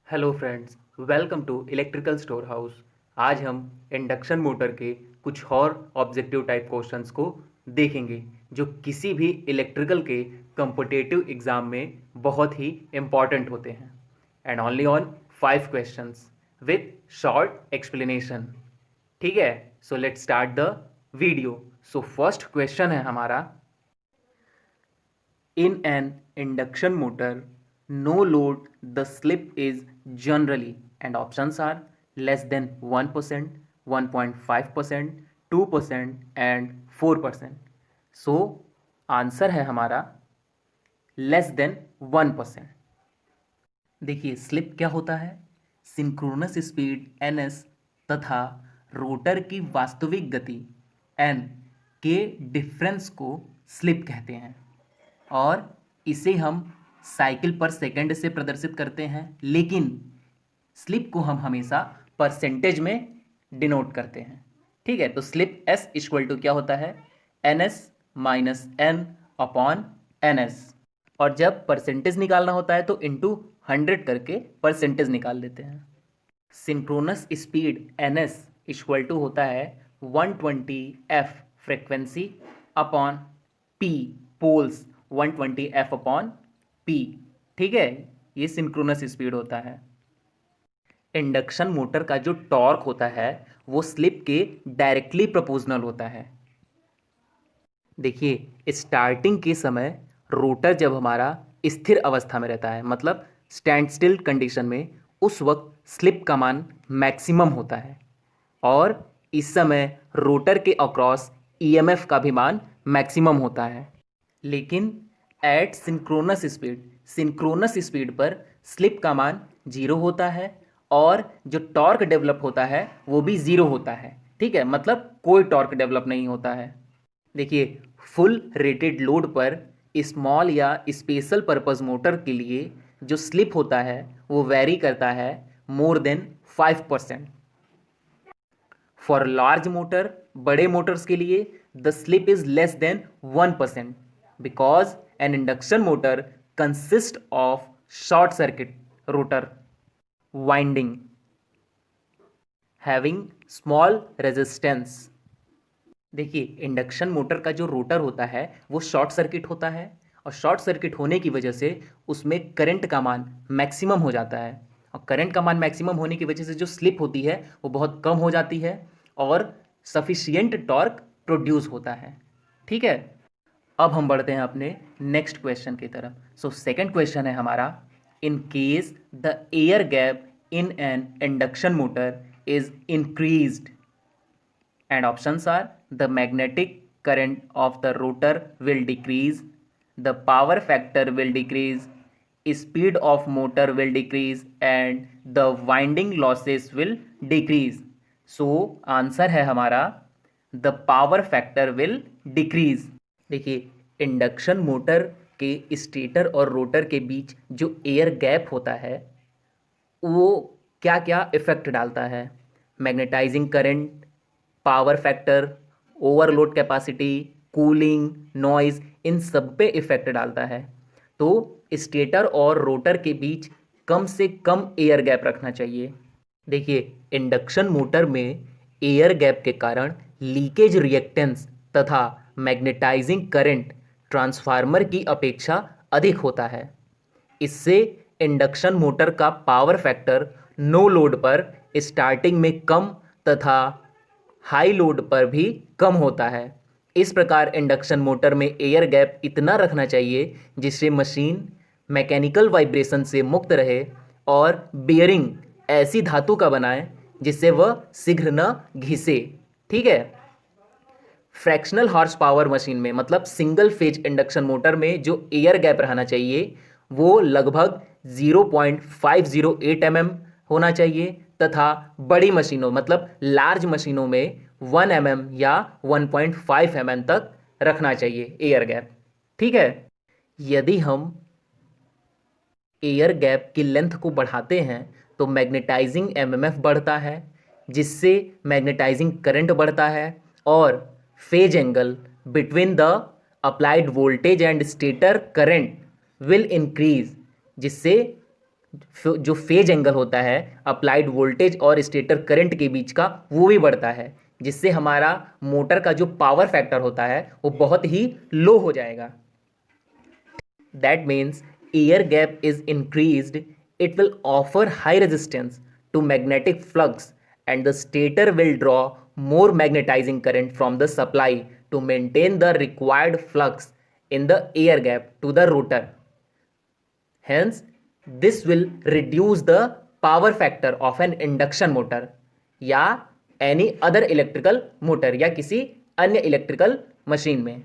Hello friends, welcome to electrical store house. आज हम induction motor के कुछ और ऑब्जेक्टिव टाइप क्वेश्चंस को देखेंगे जो किसी भी इलेक्ट्रिकल के कॉम्पिटिटिव एग्जाम में बहुत ही इम्पॉर्टेंट होते हैं and only on 5 questions with short explanation. ठीक है, so let's start the video. So first question है हमारा, in an induction motor, no load, the slip is generally, and options are less than 1%, 1.5%, 2% and 4%. So answer है हमारा less than 1%। देखिए slip क्या होता है, सिंक्रोनस स्पीड ns तथा rotor की वास्तविक गति n के डिफरेंस को स्लिप कहते हैं और इसे हम साइकिल पर सेकंड से प्रदर्शित करते हैं, लेकिन स्लिप को हम हमेशा परसेंटेज में डिनोट करते हैं। ठीक है, तो स्लिप एस इक्वल टू क्या होता है, N S minus N upon N S, और जब परसेंटेज निकालना होता है तो इंटू 100 करके परसेंटेज निकाल लेते हैं। Synchronous speed N S equal to होता है 120 F frequency upon P poles, 120 F upon P. ठीक है, ये सिंक्रोनस स्पीड होता है। इंडक्शन मोटर का जो टॉर्क होता है वो स्लिप के डायरेक्टली प्रोपोर्शनल होता है। देखिए स्टार्टिंग के समय रोटर जब हमारा स्थिर अवस्था में रहता है, मतलब स्टैंड स्टिल कंडीशन में, उस वक्त स्लिप का मान मैक्सिमम होता है और इस समय रोटर के अक्रॉस ईएमएफ का भी मान मैक्सिमम होता है। लेकिन एट सिंक्रोनस स्पीड पर स्लिप का मान 0 होता है और जो टॉर्क डेवलप होता है वो भी 0 होता है। ठीक है, मतलब कोई टॉर्क डेवलप नहीं होता है। देखिए फुल रेटेड लोड पर स्मॉल या स्पेशल पर्पस मोटर के लिए जो स्लिप होता है वो वेरी करता है more than 5%। For large motor, बड़े मोटर्स के लिए the slip is less than 1% because N induction motor consist of short circuit rotor winding having small resistance. देखिए इंडक्शन मोटर का जो रोटर होता है वो शॉर्ट सर्किट होता है और शॉर्ट सर्किट होने की वजह से उसमें करंट का मान मैक्सिमम हो जाता है और करंट का मान मैक्सिमम होने की वजह से जो स्लिप होती है वो बहुत कम हो जाती है और सफिशियंट टॉर्क प्रोड्यूस होता है। ठीक है, अब हम बढ़ते हैं अपने नेक्स्ट क्वेश्चन की तरफ। सो सेकंड क्वेश्चन है हमारा, in case the air gap in an induction motor is increased and options are the magnetic current of the rotor will decrease, the power factor will decrease, speed of motor will decrease and the winding losses will decrease. So answer है हमारा the power factor will decrease। देखिए induction motor के stator और rotor के बीच जो air gap होता है वो क्या क्या इफेक्ट डालता है, magnetizing current, power factor, overload capacity, cooling, noise, इन सब पे इफेक्ट डालता है। तो स्टेटर और रोटर के बीच कम से कम एयर गैप रखना चाहिए। देखिए इंडक्शन मोटर में एयर गैप के कारण लीकेज रिएक्टेंस तथा मैग्नेटाइजिंग करंट ट्रांसफार्मर की अपेक्षा अधिक होता है। इससे इंडक्शन मोटर का पावर फैक्टर नो लोड पर स्टार्टिंग में कम तथा हाई लोड पर भी कम होता है। इस प्रकार इंडक्शन मोटर में एयर गैप इतना रखना चाहिए जिससे मशीन मैकेनिकल वाइब्रेशन से मुक्त रहे और बियरिंग ऐसी धातु का बनाए जिससे वह शीघ्र न घिसे। ठीक है, फ्रैक्शनल हॉर्स पावर मशीन में, मतलब सिंगल फेज इंडक्शन मोटर में जो एयर गैप रहना चाहिए वो लगभग 0.508 mm होना चाहिए तथा बड़ी मशीनों, मतलब लार्ज मशीनों में 1 mm या 1.5 mm तक रखना चाहिए एयर गैप। ठीक है, यदि हम एयर गैप की लेंथ को बढ़ाते हैं तो मैग्नेटाइजिंग एमएमएफ बढ़ता है जिससे मैग्नेटाइजिंग करंट बढ़ता है और phase angle between the applied voltage and stator current will increase, जिससे जो फेज एंगल होता है अप्लाइड वोल्टेज और स्टेटर करंट के बीच का, वो भी बढ़ता है, जिससे हमारा मोटर का जो पावर फैक्टर होता है वो बहुत ही लो हो जाएगा. That means air gap is increased, it will offer high resistance to magnetic flux, and the stator will draw more magnetizing current from the supply to maintain the required flux in the air gap to the rotor. Hence, this will reduce the power factor of an induction motor या any other electrical motor या किसी अन्य electrical machine में,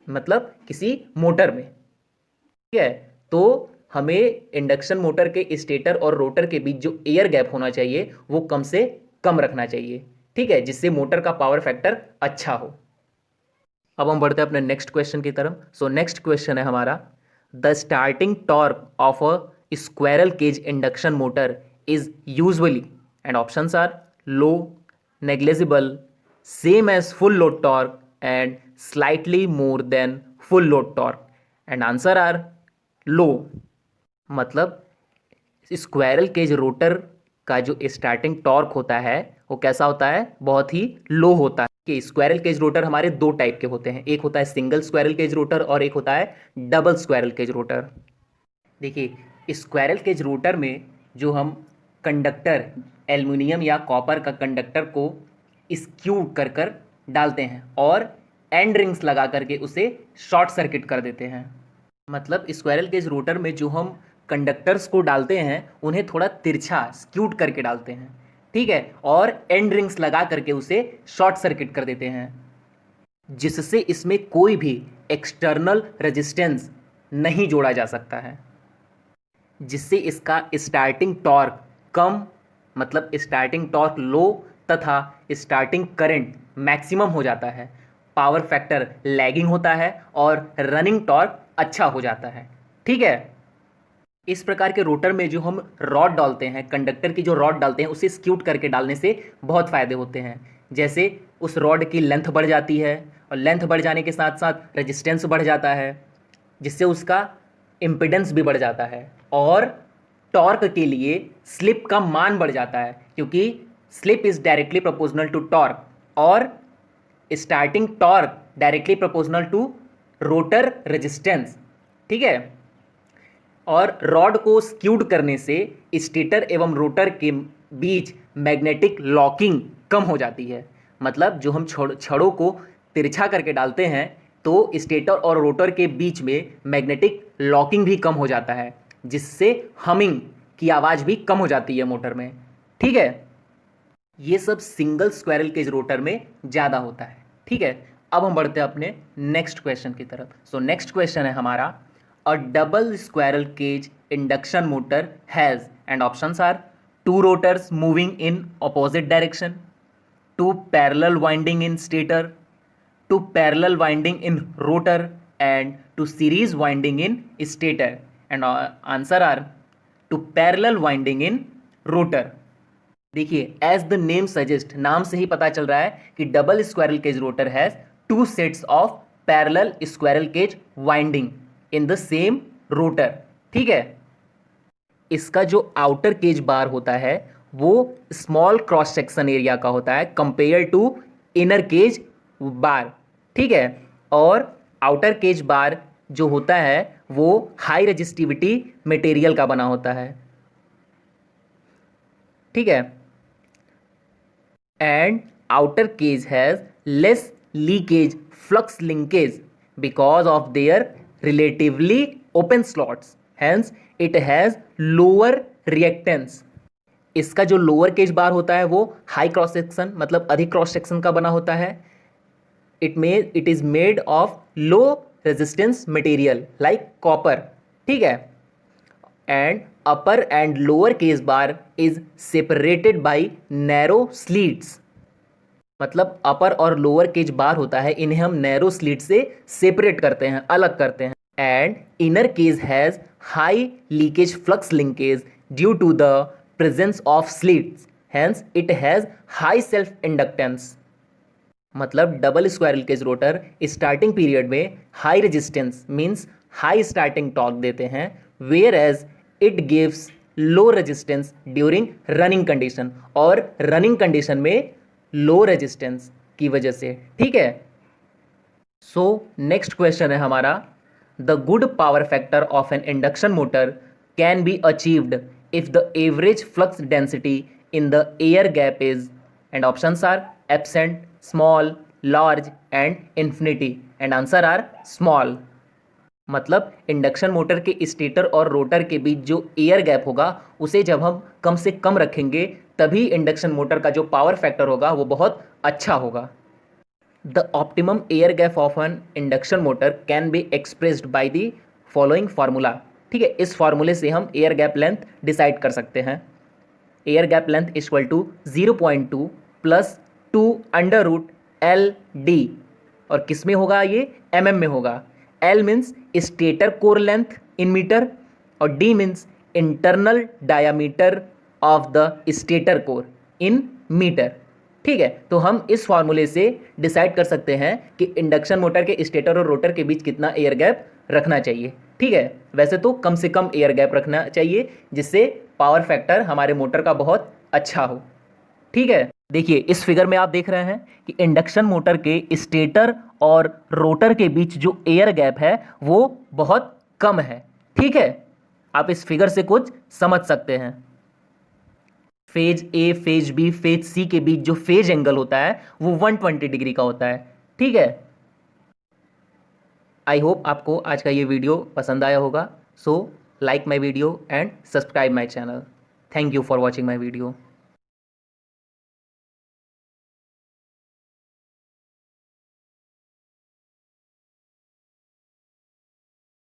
मतलब किसी motor में. ठीक है, तो हमें इंडक्शन मोटर के स्टेटर और रोटर के बीच जो एयर गैप होना चाहिए वो कम से कम रखना चाहिए. ठीक है, जिससे मोटर का पावर फैक्टर अच्छा हो. अब हम बढ़ते हैं अपने नेक्स्ट क्वेश्चन की तरफ. सो नेक्स्ट क्वेश्चन है हमारा, the starting torque of a squirrel cage induction motor is usually, and options are low, negligible, same as full load torque, and slightly more than full load torque. And answer are low. मतलब squirrel cage rotor का जो starting torque होता है वो कैसा होता है, बहुत ही लो होता है. कि स्क्वायरल केज रोटर हमारे दो टाइप के होते हैं, एक होता है सिंगल स्क्वायरल केज रोटर और एक होता है डबल स्क्वायरल केज रोटर. देखिए, स्क्वायरल केज रोटर में जो हम कंडक्टर एल्युमिनियम या कॉपर का कंडक्टर को स्क्यू कर कर डालते हैं और एंड रिंग्स लगा करके उसे शॉर्ट सर्किट कर देते हैं. मतलब स्क्वायरल केज रोटर में जो हम कंडक्टर्स को डालते हैं उन्हें थोड़ा तिरछा स्क्यूट करके डालते हैं. ठीक है, और एंड रिंग्स लगा करके उसे शॉर्ट सर्किट कर देते हैं, जिससे इसमें कोई भी एक्सटर्नल रेजिस्टेंस नहीं जोड़ा जा सकता है, जिससे इसका स्टार्टिंग टॉर्क कम, मतलब स्टार्टिंग टॉर्क लो तथा स्टार्टिंग करंट मैक्सिमम हो जाता है, पावर फैक्टर लैगिंग होता है और रनिंग टॉर्क अच्छा हो जाता है. ठीक है, इस प्रकार के रोटर में जो हम रॉड डालते हैं, कंडक्टर की जो रॉड डालते हैं उसे स्क्यूट करके डालने से बहुत फ़ायदे होते हैं. जैसे उस रॉड की लेंथ बढ़ जाती है और लेंथ बढ़ जाने के साथ साथ रेजिस्टेंस बढ़ जाता है, जिससे उसका इम्पिडेंस भी बढ़ जाता है, और टॉर्क के लिए स्लिप का मान बढ़ जाता है, क्योंकि slip is directly proportional to torque और starting torque directly proportional to rotor resistance. ठीक है, और रॉड को स्क्यूड करने से स्टेटर एवं रोटर के बीच मैग्नेटिक लॉकिंग कम हो जाती है. मतलब जो हम छड़ों को तिरछा करके डालते हैं तो स्टेटर और रोटर के बीच में मैग्नेटिक लॉकिंग भी कम हो जाता है, जिससे हमिंग की आवाज़ भी कम हो जाती है मोटर में. ठीक है, ये सब सिंगल स्क्वायरल केज रोटर में ज़्यादा होता है. ठीक है, अब हम बढ़ते हैं अपने नेक्स्ट क्वेश्चन की तरफ. सो नेक्स्ट क्वेश्चन है हमारा, a double squirrel cage induction motor has, and options are two rotors moving in opposite direction, two parallel winding in stator, two parallel winding in rotor, and two series winding in stator. And answer are two parallel winding in rotor. देखिए, as the name suggest, नाम से ही पता चल रहा है कि double squirrel cage rotor has two sets of parallel squirrel cage winding in the same rotor. ठीक है, इसका जो आउटर केज बार होता है वो स्मॉल क्रॉस सेक्शन एरिया का होता है कंपेयर टू इनर केज बार. ठीक है, और आउटर केज बार जो होता है वो हाई रेजिस्टिविटी मटेरियल का बना होता है. ठीक है, and outer cage has less leakage flux linkage because of their relatively open slots, hence it has lower reactance. इसका जो लोअर केज बार होता है वो हाई क्रॉस सेक्शन, मतलब अधिक क्रॉस सेक्शन का बना होता है. It is made of low resistance material like copper. ठीक है, and upper and lower cage bar is separated by narrow slits. मतलब अपर और लोअर केज बार होता है, इन्हें हम नैरो स्लिट से सेपरेट करते हैं, अलग करते हैं. And inner cage has high leakage flux linkage due to the presence of slits, hence it has high self inductance. मतलब double squirrel cage rotor starting period में high resistance means high starting torque देते हैं, whereas it gives low resistance during running condition, और running condition में low resistance की वजह से। ठीक है, सो नेक्स्ट क्वेश्चन है हमारा, the good power factor of an induction motor can be achieved if the average flux density in the air gap is, and options are absent, small, large and infinity, and answer are small. मतलब induction motor के stator और rotor के बीच जो air gap होगा उसे जब हम कम से कम रखेंगे तभी इंडक्शन मोटर का जो पावर फैक्टर होगा वो बहुत अच्छा होगा। The optimum air gap of an induction motor can be expressed by the following formula. ठीक है, इस फार्मूले से हम एयर गैप लेंथ डिसाइड कर सकते हैं। Air gap length equal to 0.2 plus 2 under root L D, और किस में होगा ये, mm में होगा। L means stator core length in metre, और D means internal diameter of the stator core in metre. ठीक है, तो हम इस फॉर्मूले से डिसाइड कर सकते हैं कि इंडक्शन मोटर के स्टेटर और रोटर के बीच कितना एयर गैप रखना चाहिए। ठीक है, वैसे तो कम से कम एयर गैप रखना चाहिए जिससे पावर फैक्टर हमारे मोटर का बहुत अच्छा हो। ठीक है, देखिए इस फिगर में आप देख रहे हैं कि इंडक्शन मोटर के स्टेटर और रोटर के बीच जो एयर गैप है वो बहुत कम है। ठीक है, आप इस फिगर से कुछ समझ सकते हैं। Phase A, phase B, phase C के बीच जो फेज एंगल होता है वो 120 डिग्री का होता है। ठीक है, आई होप आपको आज का ये वीडियो पसंद आया होगा। So like my video and subscribe my channel. Thank you for watching my video.